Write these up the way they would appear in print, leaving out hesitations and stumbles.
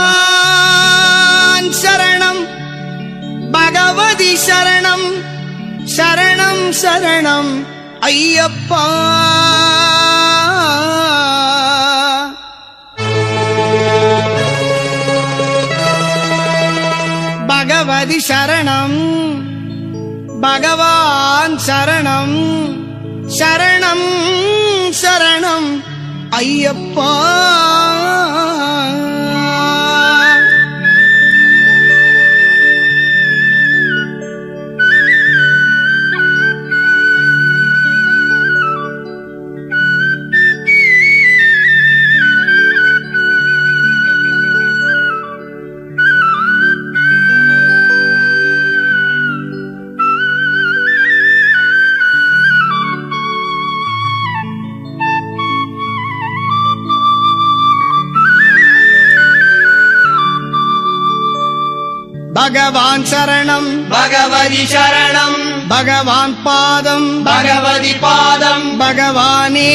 பகவான் சரணம் பகவதி சரணம் சரணம் சரணம் ஐயப்பா. பகவதி சரணம் பகவான் சரணம் சரணம் சரணம் ஐயப்பா. பகவான் சரணம் பகவதி சரணம் பகவான் பாதம் பகவதி பாதம் பகவானே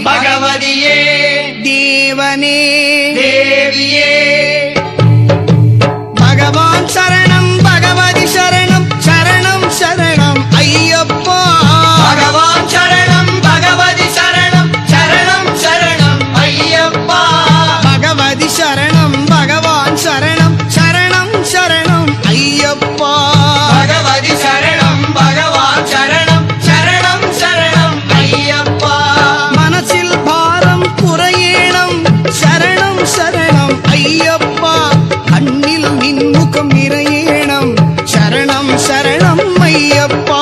பகவதியே தேவனே தேவியே. பகவான் சரணம் பகவதி சரணம் சரணம் சரணம் ஐயப்பா. பகவான் சரணம் பகவதி சரணம் சரணம் சரணம் ஐயப்பா. பகவதி சரணம் பகவான் சரணம் சரணம் சரணம் ஐயப்பா. பகவதி சரணம் பகவான் சரணம் சரணம் சரணம் ஐயப்பா. மனசில் பாரம் குறையேனம் சரணம் சரணம் ஐயப்பா. கண்ணில் மின்முகம் நிறையேனம் சரணம் சரணம் ஐயப்பா.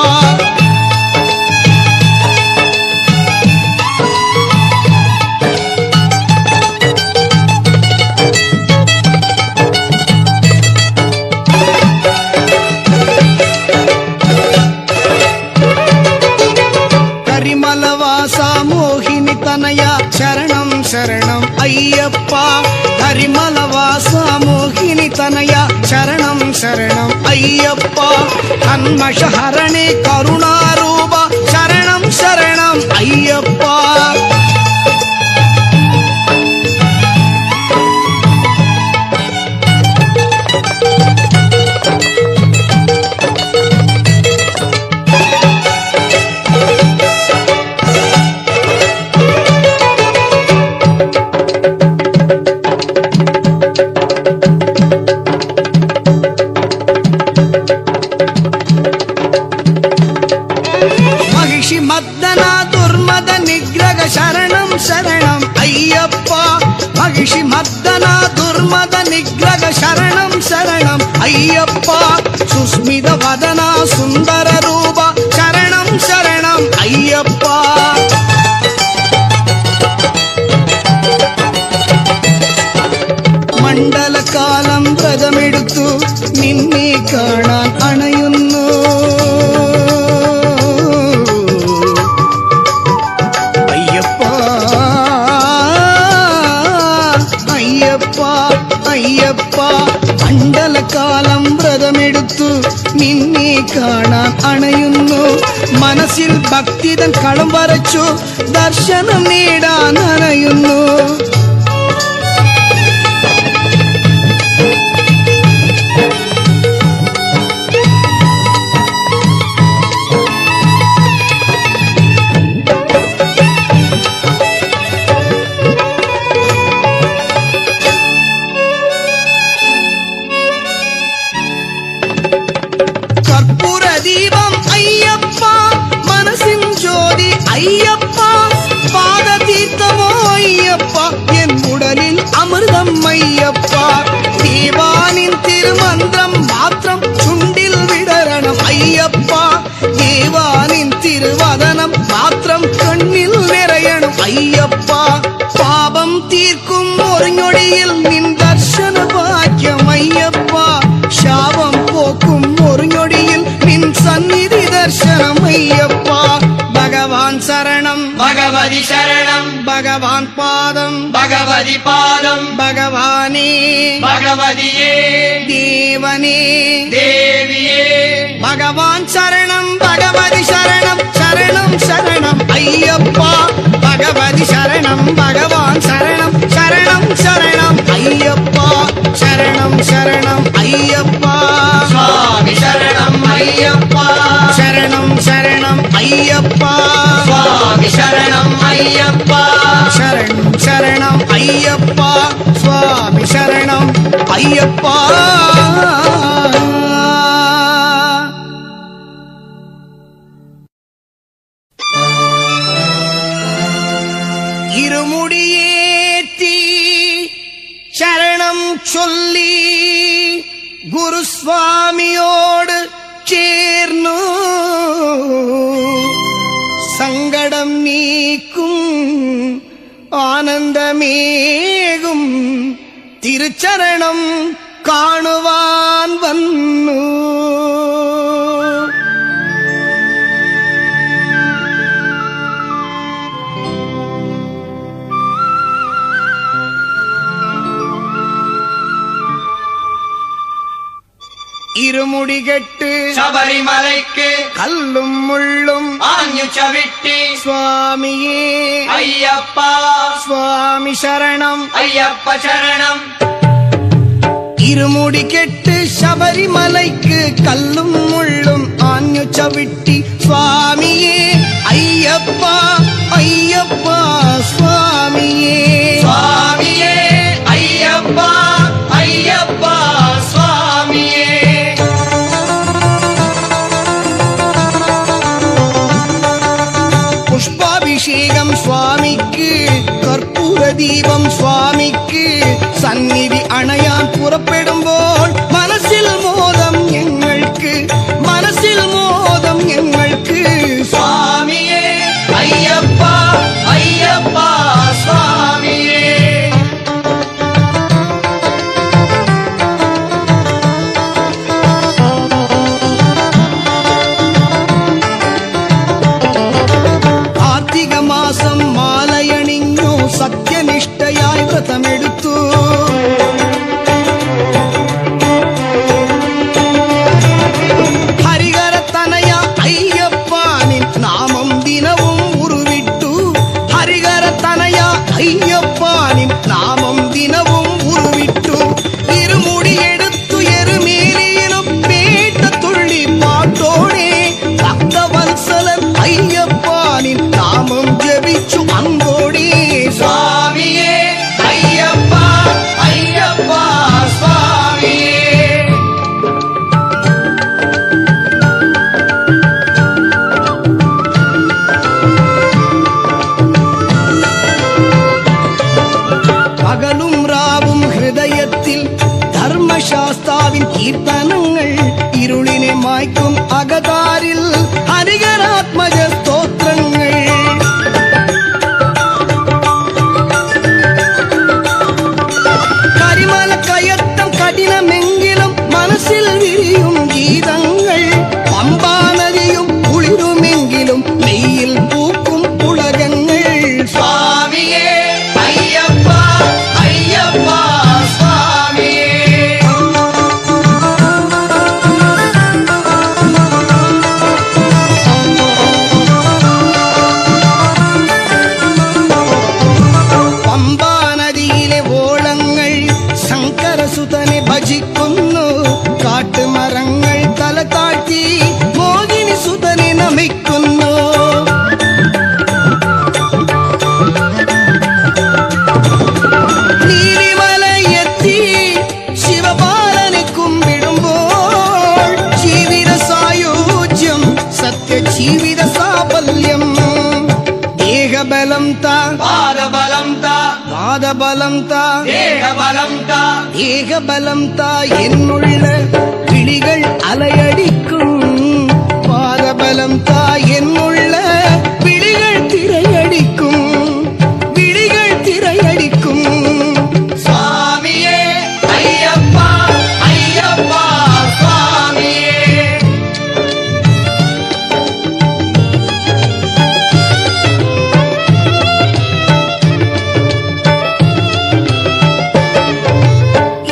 கரிமலவாசா மோகினி தனயா சரணம் சரணம் ஐயப்பா. கரிமலவாசா மோகினி தனயா சரணம் சரணம் ஐயப்பா. கண்மஷஹரணே கருணாரூபா சரணம் சரணம் ஐயப்பா. மகிஷி மர்தனா துர்மத நிகிரக சரணம் சரணம் ஐயப்பா. மகிஷி மர்தனா துர்மத நிகிரக சரணம் சரணம் ஐயப்பா. சுஸ்மித வதனா சுந்தர ரூபா சரணம் சரணம் ஐயப்பா. മണ്ഡല കാലം വ്രതമെടുത്തു നിന്നെ കാണാൻ അണയുന്നു. അയ്യപ്പ അയ്യപ്പ അയ്യപ്പ. മണ്ഡല കാലം വ്രതമെടുത്തു നിന്നെ കാണാൻ അണയുന്നു. മനസ്സിൽ ഭക്തിതൻ കളം വരച്ചു ദർശനം നേടാൻ അണയുന്നു. கற்பூர தீபம் ஐயப்பா மனசின் ஜோதி ஐயப்பா. பாத தீர்த்தமோ ஐயப்பா என் உடலில் அமிர்தம் ஐயப்பா. தேவானின் திருமந்திரம் மாத்திரம் சுண்டில் விடரணம் ஐயப்பா. தேவானின் திருவதனம் மாத்திரம் கண்ணில் நிறையணும் ஐயப்பா. பாபம் தீர்க்கும் ஒரு நொடியில் நின் தர்சன பாக்கியம் ஐயப்பா. சாபம் போக்கும் ஒரு நொடியில் நின் சந்நிதி தர்சனம் ஐயப்பா. பகவான் சரணம் பகவதி சரணம் பகவான் பாதம் பகவதி பாதம் பகவானே பகவதியே தேவனே தேவியே. பகவான் சரணம் பகவதி சரணம் சரணம் சரணம் ஐயப்பா. பகவதி ஐயப்பா இருமுடியேத்தி சரணம் சொல்லி குருசுவாமியோடு சேர்ந்து சங்கடம் நீக்கும் ஆனந்தமேகும் திருச்சரணம் காணுவான் வன்னு இருமுடிகெட்டு சபரிமலைக்கு கல்லும் முள்ளும் ஆஞ்சு சவிட்டி சுவாமியே ஐயப்பா சுவாமி சரணம் ஐயப்ப சரணம் இருமுடி கெட்டு சபரிமலைக்கு கல்லும் முள்ளும் ஆஞ்சு சவிட்டி சுவாமியே ஐயப்பா ஐயப்பா சுவாமியே சுவாமியே ஐயப்பா ஐயப்பா சுவாமியே புஷ்பாபிஷேகம் சுவாமிக்கு கற்பூர தீபம் சுவாமிக்கு சந்நிதி அணையான் புறப்படும்போல் மனசில் மோதம் எங்களுக்கு மனசில் மோதம் எங்களுக்கு சுவாமியே ஐயப்பா ஐயப்பா சுவாமியே கார்த்திக மாசம் மாலையணிங்கோ சத்தியநிஷ்டையாய் விரதமெடுத்து ஹரிகரத்தனயா ஐயப்பானின் நாமம் தினமும் உருவிட்டு ஹரிகரத்தனயா ஐயப்பானின் நாமம் தினமும் உருவிட்டு இருமுடி எடுத்து எருமேலியிலும் பேட்ட துள்ளி பாட்டோடே பக்தவத்சலன் ஐயப்பானின் நாமம் ஜெபிச்சு அன்போடே சுவாமியே ஐயப்பா ஐயப்பா சுவாமியே பகலும் ராவும் ஹிருதயத்தில் தர்மசாஸ்தாவின் கீர்த்தனங்கள் இருளினை மாய்க்கும் அகதாரில் ஹரிகராத்மஜ ஸ்தோத்திரங்கள் கரிமல கயத்தம் கடினமெங்கிலும் மனசில் விரியும் கீதங்கள் பம்பா நதியும் குளிருமெங்கிலும் மெய்யில் பூக்கும் உலகங்கள் சுவாமியே ஐயப்பா ஐயப்பா சுவாமியே പമ്പാ നദിയിലെ ഓളങ്ങൾ ശങ്കരസുതനെ ഭജിക്കുന്നു കാട്ടുമരങ്ങൾ തല താഴ്ത്തി മോഹിനി സുതനെ നമിക്കുന്നു നീലിമലയെത്തി ശിവപാലനെ കുമ്പിടുമ്പോൾ ജീവിത സായുജ്യം സത്യജീവിത സാഫല്യം ദേഹബലം താ பாதபலம் தா பாதபலம் தா தேகபலம் தா ஏகபலம் தா என்னுள்ள விழிகள் அலையடிக்கும் பாதபலம் தா என்னுள்ள விழிகள் திரையடிக்கும் விழிகள் திரையடிக்கும் சுவாமியே ஐயப்பா ஐயப்பா சுவாமியே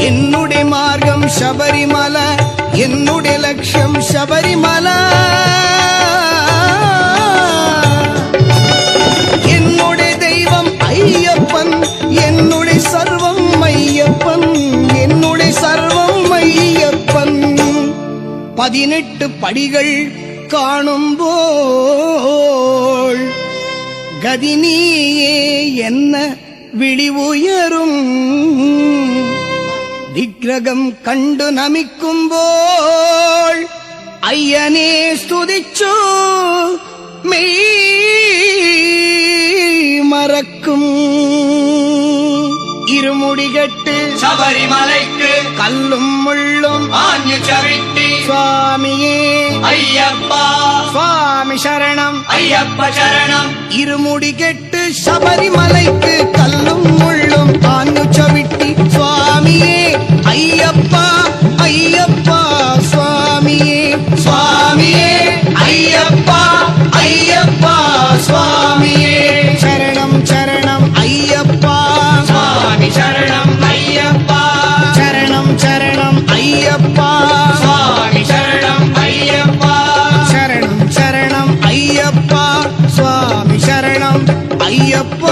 என்னுடைய மார்க்கம் சபரிமல என்னுடைய லட்சியம் சபரிமல என்னுடைய தெய்வம் ஐயப்பன் என்னுடைய சர்வம் ஐயப்பன் என்னுடைய சர்வம் ஐயப்பன் 18 படிகள் காணும்போல் கதினியே என்ன விழி உயரும் திக் വിഗ്രഹം കണ്ടു നമിക്കുമ്പോൾ അയ്യനെ സ്തുതിച്ചു മറക്കും ഇരുമുടികെട്ട് ശബരിമലയ്ക്ക് കല്ലും മുള്ളും ആഞ്ഞു ചവിട്ടി സ്വാമിയേ അയ്യപ്പ സ്വാമി ശരണം അയ്യപ്പ ശരണം ഇരുമുടികെട്ട് ശബരിമലയ്ക്ക് കല്ലും മുള്ളും ആഞ്ഞു ചവിട്ടി സ്വാമിയേ അയ്യപ്പ അയ്യപ്പ സ്വാമിയേ സ്വാമിയേ അയ്യപ്പ അയ്യപ്പ സ്വാമിയേ ശരണം ശരണം അയ്യപ്പ സ്വാമി ശരണം അയ്യപ്പ ശരണം ശരണം അയ്യപ്പ സ്വാമി ശരണം അയ്യപ്പ ശരണം ശരണം അയ്യപ്പ സ്വാമി ശരണം അയ്യപ്പ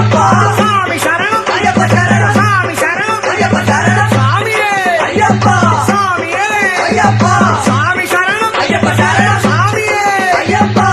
ஐயப்பா சாமி சரணம் ஐயப்ப சரணம் சாமி சரணம் ஐயப்ப சரணம் சாமியே ஐயப்பா சாமியே ஐயப்பா சாமி சரணம் ஐயப்ப சரணம் சாமியே ஐயப்பா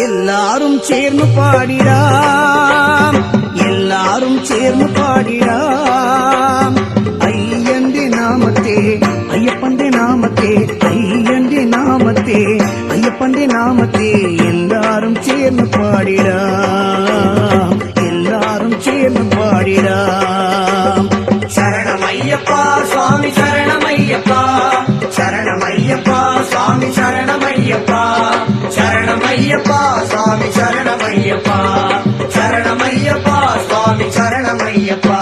எல்லாரும் சேர்ந்து பாடிடாம் எல்லாரும் சேர்ந்து பாடிடாம் ஐயந்தே நாமத்தே ஐயப்பந்தே நாமத்தே ஐயந்தே நாமத்தே ஐயப்பந்தே நாமத்தே எல்லாரும் சேர்ந்து பாடிடாம் எல்லாரும் சேர்ந்து பாடிடாம் சரணம் ஐயப்பா சுவாமி சரணம் ஐயப்பா சரணம் ஐயப்பா சுவாமி சரணம் ஐயப்பா சரணம் ஐயப்பா சுவாமி சரணம் ஐயப்பா சரணம் ஐயப்பா சுவாமி சரணம் ஐயப்பா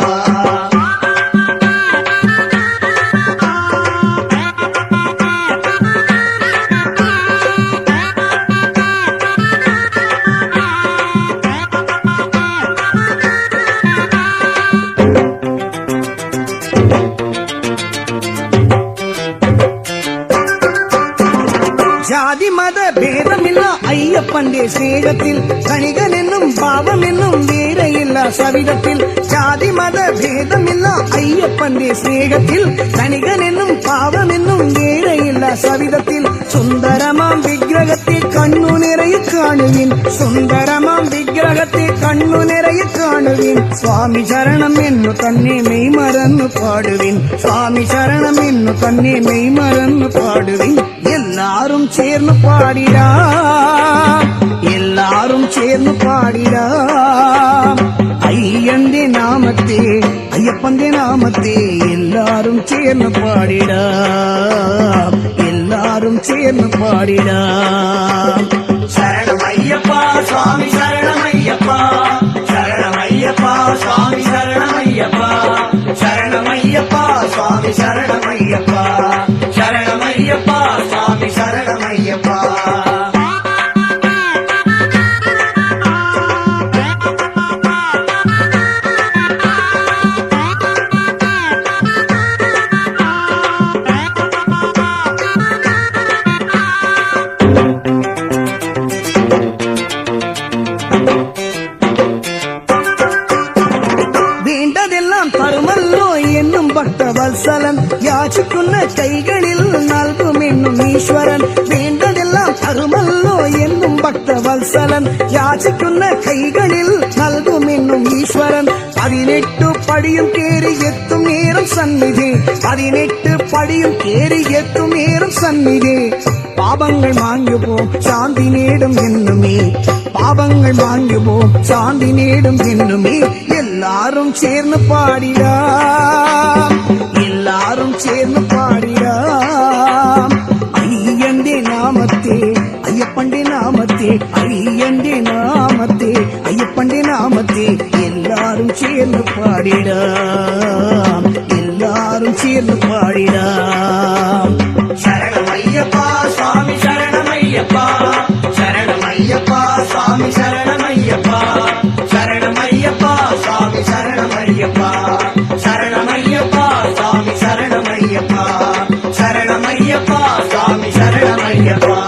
ஜாதி மத பேதமில்லா ஐயப்பண்டே சேகத்தில் கணிகன் என்னும் பாவம் என்னும் வேற இல்லா சவிதத்தில் ஜாதி மத பேதமில்லா ஐயப்பண்டே சேகத்தில் கணிகன் என்னும் பாவம் என்னும் வேற இல்லா சவிதத்தில் சுந்தரமாம் விக்கிரகத்தை கண்ணு நிறைய காணுவேன் சுந்தரமாம் விக்கிரகத்தை கண்ணு நிறைய காணுவேன் சுவாமி சரணம் என்னும் தன்னே மெய் மறந்து பாடுவேன் சுவாமி சரணம் என்னும் தன்னே மெய் மறந்து பாடுவேன் எல்லாரும் சேர்ந்து பாடிடாம் எல்லாரும் சேர்ந்து பாடிடாம் ஐயந்தே நாமத்தே ஐயப்பந்தே நாமத்தே எல்லாரும் சேர்ந்து பாடிடாம் எல்லாரும் சேர்ந்து பாடிடாம் சரணம் ஐயப்பா சுவாமி சரணம் ஐயப்பா சரணம் ஐயப்பா சுவாமி சரணம் ஐயப்பா சரணம் ஐயப்பா சுவாமி சரணம் ஐயப்பா சரணம் ஐயப்பா சுவாமி சரணம் ஐயப்பா வேண்டதெல்லாம் தருமல்லோ என்னும் பக்த வத்சலன் யாச்சிக்குள்ள கைகளில் நல்கும் என்னும் ஈஸ்வரன் வேண்டதெல்லாம் தருமல்லோ என்னும் பக்த வத்சலன் யாச்சிக்குள்ள கைகளில் நல்கும் என்னும் ஈஸ்வரன் 18 படியும் கேறி எத்தும் நேரம் சந்நிதி 18 படியும் கேறி எத்தும் நேரம் சந்நிதி பாபங்கள் வாங்குவோம் சாந்தி நேடும் என்னுமே பாபங்கள் வாங்குவோம் சாந்தி நேடும் என்னுமே எல்லாரும் சேர்ந்து பாடிடாம் எல்லாரும் சேர்ந்து பாடிடாம் ஐயந்தே நாமத்தே ஐயப்பண்டே நாமத்தே ஐயந்தே நாமத்தே ஐயப்பண்டே நாமத்தே எல்லாரும் சேர்ந்து பாடிடாம் எல்லாரும் சேர்ந்து பாடிடாம் சரணம் ஐயப்பா சுவாமி சரணம் ஐயப்பா சரணம் ஐயப்பா சுவாமி சரணம் ஐயப்பா சரணம் ஐயப்பா சுவாமி சரணம் ஐயப்பா சரணம் ஐயப்பா சுவாமி சரணம் ஐயப்பா சரணம் ஐயப்பா சுவாமி சரணம் ஐயப்பா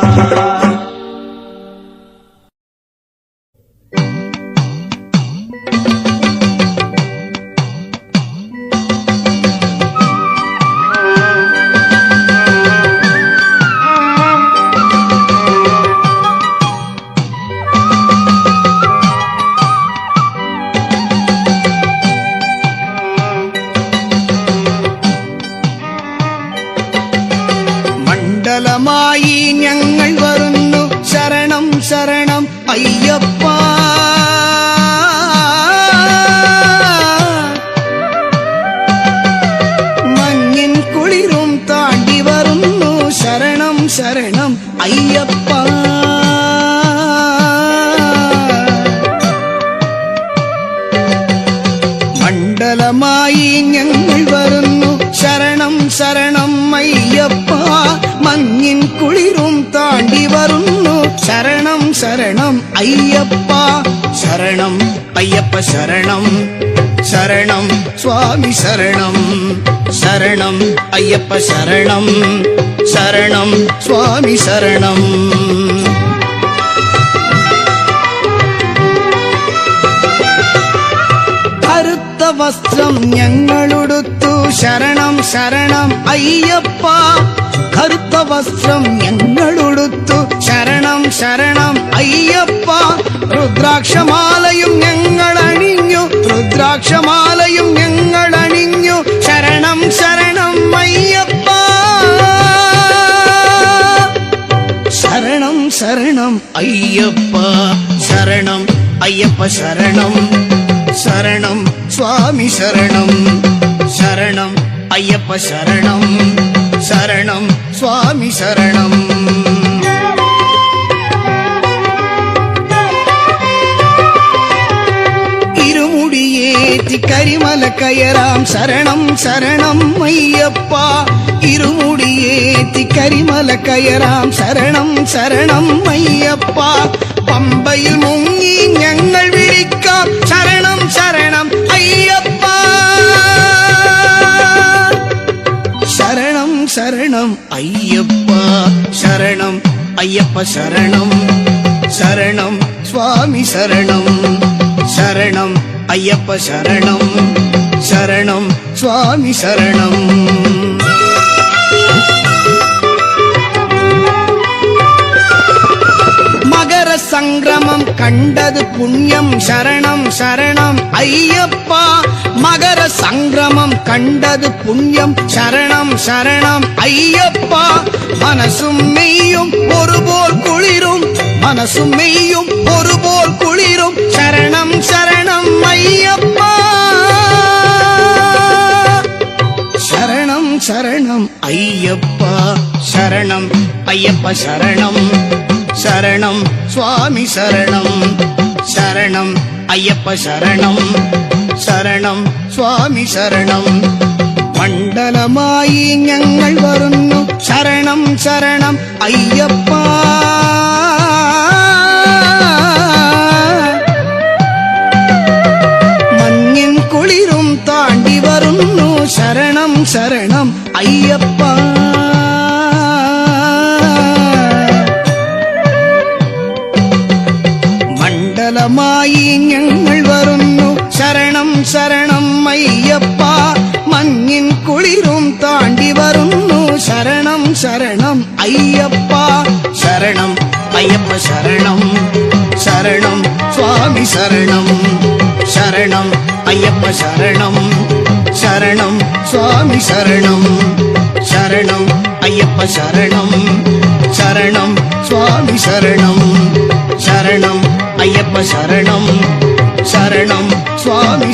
മണ്ഡലമായി ഞങ്ങൾ വരുന്നു ശരണം ശരണം അയ്യപ്പ മഞ്ഞിൻ കുളിരും താണ്ടി വരുന്നു ശരണം ശരണം അയ്യപ്പ മണ്ഡലമായി ഞങ്ങൾ വരുന്നു ശരണം ശരണം അയ്യപ്പ മഞ്ഞിൻ കുളിരും താണ്ടി വരുന്നു ശരണം ശരണം അയ്യപ്പ ஐயப்பா சரணம் ஐயப்ப சரணம் சரணம் சுவாமி சரணம் சரணம் ஐயப்ப சரணம் சரணம் சுவாமி சரணம் കറുത്ത വസ്ത്രം ഞങ്ങളുടുത്തു ശരണം ശരണം അയ്യപ്പ കറുത്ത വസ്ത്രം ഞങ്ങളുടുത്തു ശരണം ശരണം അയ്യപ്പ രുദ്രാക്ഷമാലയും ഞങ്ങൾ അണിഞ്ഞു രുദ്രാക്ഷമാലയും ഞങ്ങൾ അണിഞ്ഞു ശരണം ശരണം അയ്യപ്പ ശരണം ശരണം അയ്യപ്പ ശരണം അയ്യപ്പ ശരണം சரணம் சுவாமி சரணம் சரணம் ஐயப்ப சரணம் சரணம் சுவாமி சரணம் இருமுடியேத்தி கரிமல கயராம் சரணம் சரணம் ஐயப்பா இருமுடியேத்தி கரிமல கயராம் சரணம் சரணம் ஐயப்பா പമ്പയിൽ മുങ്ങി ഞങ്ങൾ വിളിക്കാം ശരണം ശരണം അയ്യപ്പ ശരണം ശരണം അയ്യപ്പ ശരണം അയ്യപ്പ ശരണം ശരണം സ്വാമി ശരണം ശരണം അയ്യപ്പ ശരണം ശരണം സ്വാമി ശരണം சங்கிரமம் கண்டது புண்ணியம் சரணம் சரணம் ஐயப்பா மகர சங்கிரமம் கண்டது புண்ணியம் சரணம் சரணம் ஐயப்பா மனசும் மெய்யும் ஒருபோல் குளிரும் மனசும் மெய்யும் ஒருபோல் குளிரும் சரணம் சரணம் ஐயப்பா சரணம் சரணம் ஐயப்பா சரணம் ஐயப்ப சரணம் சரணம் சுவாமி சரணம் சரணம் ஐயப்ப சரணம் சரணம் சுவாமி சரணம் മണ്ഡലമായി ഞങ്ങൾ വരുന്നു ശരണം ശരണം അയ്യപ്പ മഞ്ഞിൻ കുളിരും താണ്ടി വരുന്നു ശരണം ശരണം അയ്യപ്പ മണ്ഡലമായി ഞങ്ങൾ വരുന്നു ശരണം ശരണം അയ്യപ്പ മഞ്ഞിൻ കുളിരും താണ്ടി വരുന്നു ശരണം ശരണം അയ്യപ്പ ശരണം അയ്യപ്പ ശരണം ശരണം സ്വാമി ശരണം ശരണം അയ്യപ്പ ശരണം ശരണം സ്വാമി ശരണം ശരണം അയ്യപ്പ ശരണം ശരണം സ്വാമി ശരണം ശരണം അയ്യപ്പ ശരണം ശരണം സ്വാമി